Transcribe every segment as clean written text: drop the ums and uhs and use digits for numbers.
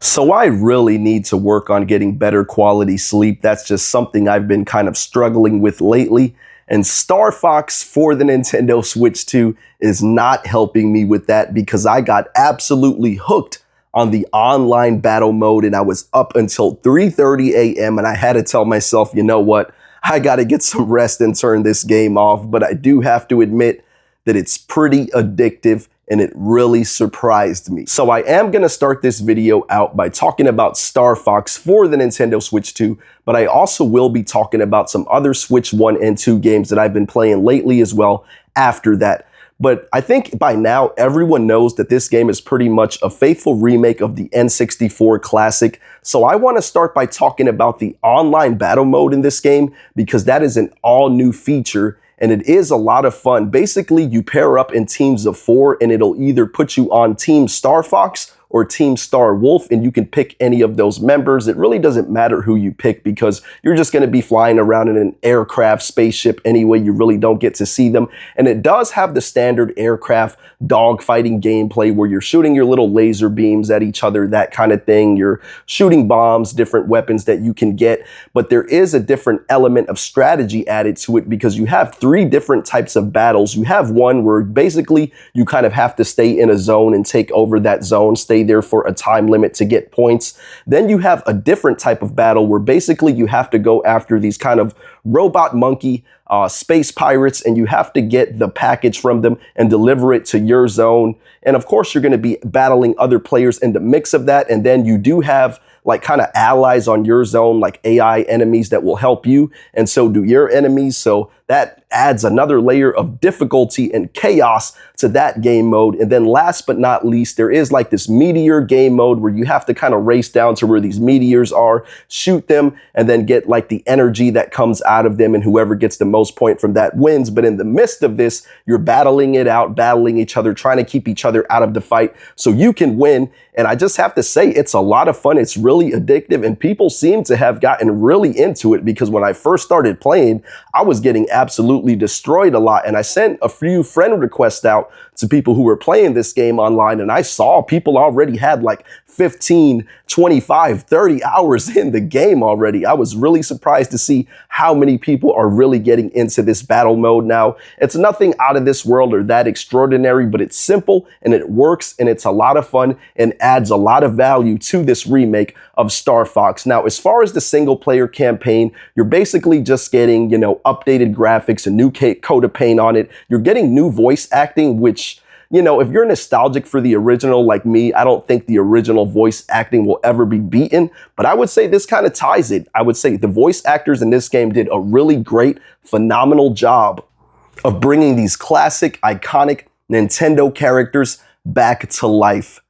So I really need to work on getting better quality sleep. That's just something I've been kind of struggling with lately. And Star Fox for the Nintendo Switch 2 is not helping me with that because I got absolutely hooked on the online battle mode and I was up until 3:30 a.m. and I had to tell myself, you know what? I got to get some rest and turn this game off. But I do have to admit that it's pretty addictive and it really surprised me. So I am going to start this video out by talking about Star Fox for the Nintendo Switch 2, but I also will be talking about some other Switch 1 and 2 games that I've been playing lately as well after that. But I think by now everyone knows that this game is pretty much a faithful remake of the N64 classic. So I want to start by talking about the online battle mode in this game because that is an all new feature. And it is a lot of fun. Basically, you pair up in teams of 4 and it'll either put you on Team Star Fox or Team Star Wolf, and you can pick any of those members. It really doesn't matter who you pick because you're just going to be flying around in an aircraft spaceship anyway. You really don't get to see them. And it does have the standard aircraft dogfighting gameplay where you're shooting your little laser beams at each other, that kind of thing. You're shooting bombs, different weapons that you can get. But there is a different element of strategy added to it because you have 3 different types of battles. You have one where basically you kind of have to stay in a zone and take over that zone, stay there for a time limit to get points. Then you have a different type of battle where basically you have to go after these kind of robot monkey space pirates, and you have to get the package from them and deliver it to your zone. And of course, you're going to be battling other players in the mix of that. And then you do have like kind of allies on your zone, like AI enemies that will help you. And so do your enemies. So that adds another layer of difficulty and chaos to that game mode. And then last but not least, there is like this meteor game mode where you have to kind of race down to where these meteors are, shoot them, and then get like the energy that comes out of them. And whoever gets the most point from that wins. But in the midst of this, you're battling it out, battling each other, trying to keep each other out of the fight so you can win. And I just have to say, it's a lot of fun. It's really addictive, and people seem to have gotten really into it because when I first started playing, I was getting absolutely destroyed a lot. And I sent a few friend requests out to people who were playing this game online, and I saw people already had like 15, 25, 30 hours in the game already. I was really surprised to see how many people are really getting into this battle mode now. It's nothing out of this world or that extraordinary, but it's simple and it works and it's a lot of fun and adds a lot of value to this remake of Star Fox. Now, as far as the single player campaign, you're basically just getting, updated graphics, a new coat of paint on it. You're getting new voice acting, which, if you're nostalgic for the original like me, I don't think the original voice acting will ever be beaten. But I would say this kind of ties it. I would say the voice actors in this game did a really great, phenomenal job of bringing these classic, iconic Nintendo characters back to life.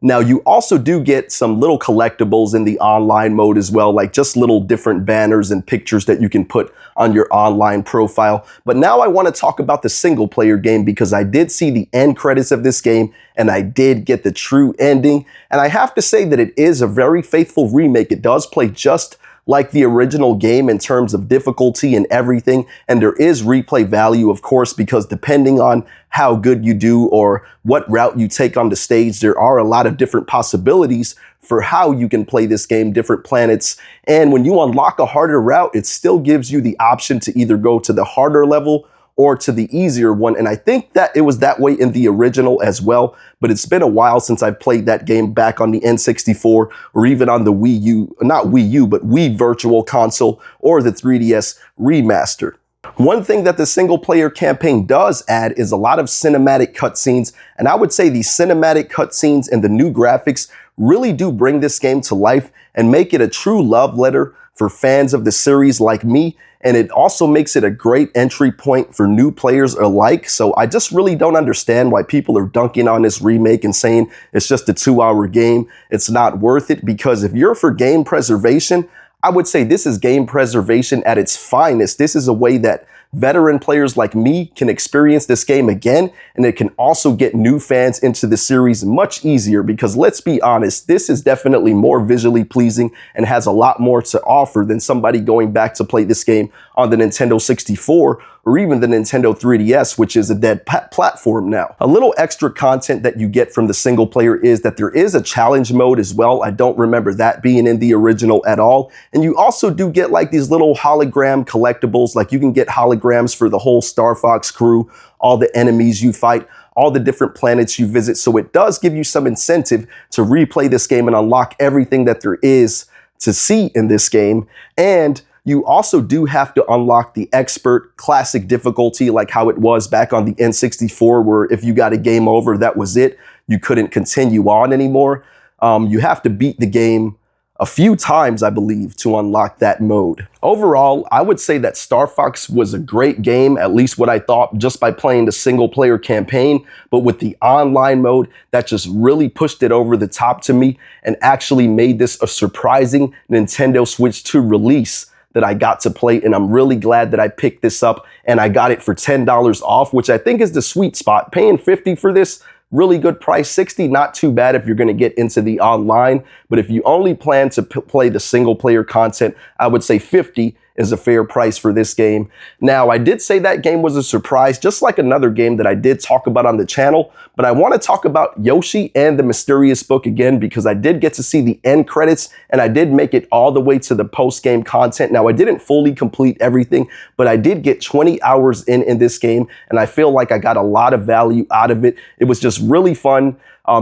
Now, you also do get some little collectibles in the online mode as well, like just little different banners and pictures that you can put on your online profile. But now I want to talk about the single player game because I did see the end credits of this game and I did get the true ending. And I have to say that it is a very faithful remake. It does play just like the original game in terms of difficulty and everything. And there is replay value, of course, because depending on how good you do or what route you take on the stage, there are a lot of different possibilities for how you can play this game, different planets. And when you unlock a harder route, it still gives you the option to either go to the harder level or to the easier one. And I think that it was that way in the original as well, but it's been a while since I've played that game back on the N64 or even on the Wii U, not Wii U, but Wii Virtual Console or the 3DS remaster. One thing that the single player campaign does add is a lot of cinematic cutscenes. And I would say the cinematic cutscenes and the new graphics really do bring this game to life and make it a true love letter for fans of the series like me. And it also makes it a great entry point for new players alike. So I just really don't understand why people are dunking on this remake and saying it's just a 2-hour game. It's not worth it, because if you're for game preservation, I would say this is game preservation at its finest. This is a way that veteran players like me can experience this game again, and it can also get new fans into the series much easier because let's be honest, this is definitely more visually pleasing and has a lot more to offer than somebody going back to play this game on the Nintendo 64 or even the Nintendo 3DS, which is a dead platform now. A little extra content that you get from the single player is that there is a challenge mode as well. I don't remember that being in the original at all. And you also do get like these little hologram collectibles, like you can get holograms for the whole Star Fox crew, all the enemies you fight, all the different planets you visit. So it does give you some incentive to replay this game and unlock everything that there is to see in this game. And you also do have to unlock the expert classic difficulty, like how it was back on the N64, where if you got a game over, that was it. You couldn't continue on anymore. You have to beat the game a few times, I believe, to unlock that mode. Overall, I would say that Star Fox was a great game, at least what I thought, just by playing the single player campaign. But with the online mode, that just really pushed it over the top to me and actually made this a surprising Nintendo Switch 2 release that I got to play. And I'm really glad that I picked this up and I got it for $10 off, which I think is the sweet spot. Paying $50 for this, really good price. $60, not too bad if you're going to get into the online. But if you only plan to play the single player content, I would say $50 is a fair price for this game. Now, I did say that game was a surprise, just like another game that I did talk about on the channel, but I want to talk about Yoshi and the Mysterious Book again, because I did get to see the end credits and I did make it all the way to the post-game content. Now, I didn't fully complete everything, but I did get 20 hours in this game, and I feel like I got a lot of value out of it. It was just really fun.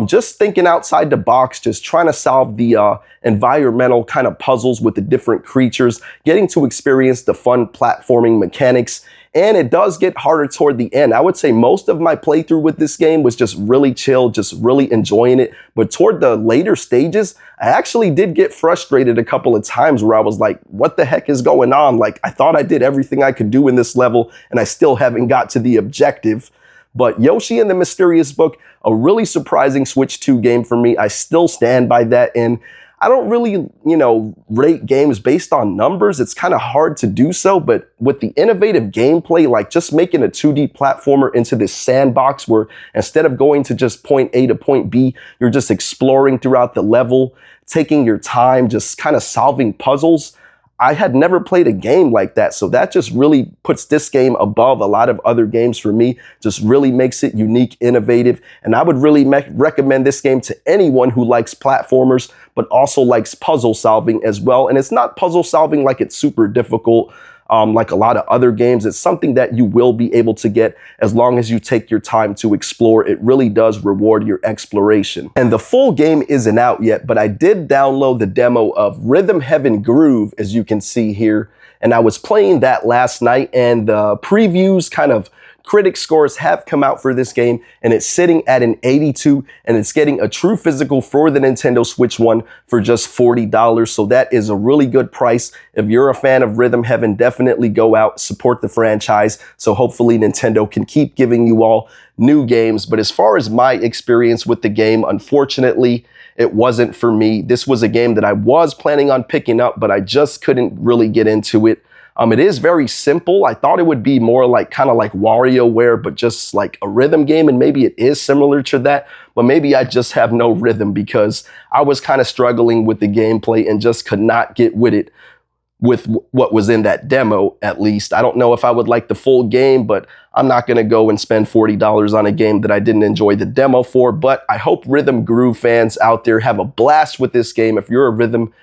Just thinking outside the box, just trying to solve the environmental kind of puzzles with the different creatures, getting to experience the fun platforming mechanics. And it does get harder toward the end. I would say most of my playthrough with this game was just really chill, just really enjoying it. But toward the later stages, I actually did get frustrated a couple of times where I was like, what the heck is going on? Like, I thought I did everything I could do in this level and I still haven't got to the objective. But Yoshi and the Mysterious Book, a really surprising Switch 2 game for me. I still stand by that. And I don't really, rate games based on numbers. It's kind of hard to do so. But with the innovative gameplay, like just making a 2D platformer into this sandbox where instead of going to just point A to point B, you're just exploring throughout the level, taking your time, just kind of solving puzzles. I had never played a game like that, so that just really puts this game above a lot of other games for me, just really makes it unique, innovative, and I would really recommend this game to anyone who likes platformers, but also likes puzzle solving as well. And it's not puzzle solving like it's super difficult, like a lot of other games. It's something that you will be able to get as long as you take your time to explore. It really does reward your exploration. And the full game isn't out yet, but I did download the demo of Rhythm Heaven Groove, as you can see here. And I was playing that last night, and the previews kind of critic scores have come out for this game, and it's sitting at an 82, and it's getting a true physical for the Nintendo Switch 1 for just $40. So that is a really good price. If you're a fan of Rhythm Heaven, definitely go out, support the franchise. So hopefully Nintendo can keep giving you all new games. But as far as my experience with the game, unfortunately, it wasn't for me. This was a game that I was planning on picking up, but I just couldn't really get into it. It is very simple. I thought it would be more like kind of like WarioWare, but just like a rhythm game. And maybe it is similar to that, but maybe I just have no rhythm because I was kind of struggling with the gameplay and just could not get with it with what was in that demo, at least. I don't know if I would like the full game, but I'm not going to go and spend $40 on a game that I didn't enjoy the demo for. But I hope Rhythm Groove fans out there have a blast with this game. If you're a Rhythm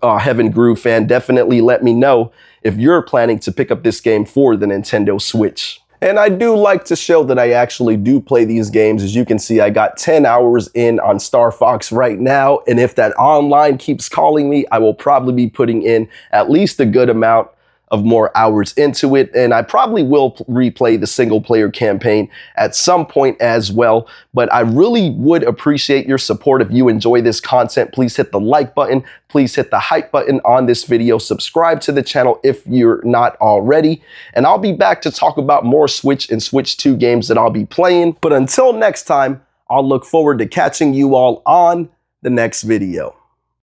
Heaven Groove fan, definitely let me know if you're planning to pick up this game for the Nintendo Switch. And I do like to show that I actually do play these games. As you can see, I got 10 hours in on Star Fox right now. And if that online keeps calling me, I will probably be putting in at least a good amount of more hours into it. And I probably will replay the single player campaign at some point as well. But I really would appreciate your support. If you enjoy this content, please hit the like button. Please hit the hype button on this video. Subscribe to the channel if you're not already. And I'll be back to talk about more Switch and Switch 2 games that I'll be playing. But until next time, I'll look forward to catching you all on the next video.